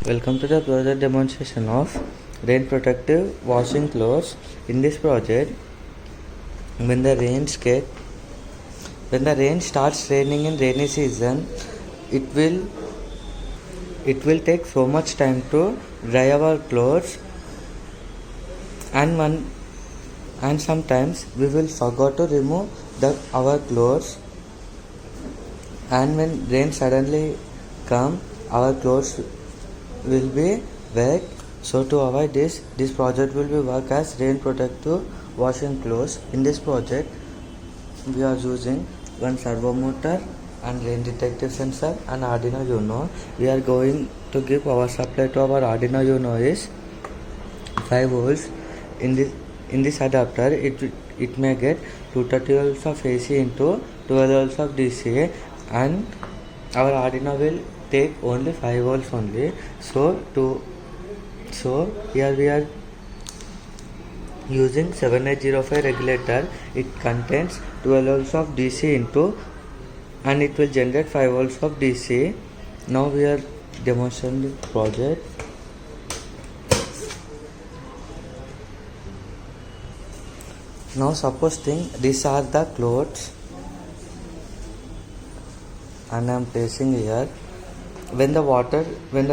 Welcome to the project demonstration of rain protective washing clothes. In this project, when the rain starts raining in rainy season, it will take so much time to dry our clothes, and sometimes we will forget to remove our clothes, and when rain suddenly come, our clothes will be wet. So to avoid this project will be work as rain protective washing clothes. In this project, we are using one servo motor and rain detective sensor and Arduino Uno. We are going to give power supply to our Arduino Uno is 5 volts. In this adapter, it may get 230 volts of AC into 12 volts of DC, and our Arduino will take only 5 volts only. So here we are using 7805 regulator. It contains 12 volts of DC into, and it will generate 5 volts of DC. Now we are demonstrating the project. Now supposing these are the clothes, and I am placing here. When the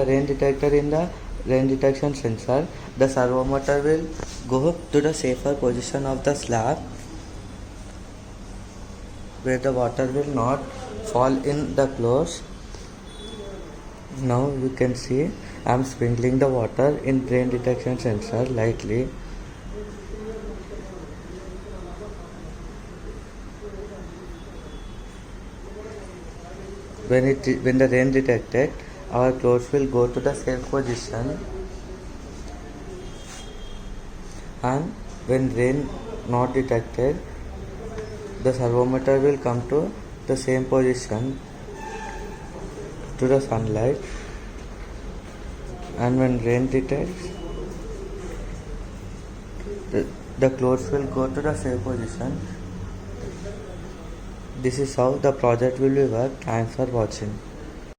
rain detector in the rain detection sensor, the servo motor will go to the safer position of the slab where the water will not fall in the clothes. Now you can see I am sprinkling the water in rain detection sensor lightly. When the rain detected, our clothes will go to the safe position, and when rain not detected, the servometer will come to the same position to the sunlight, and when rain detects, the clothes will go to the safe position. This is how the project will be work. Thanks for watching.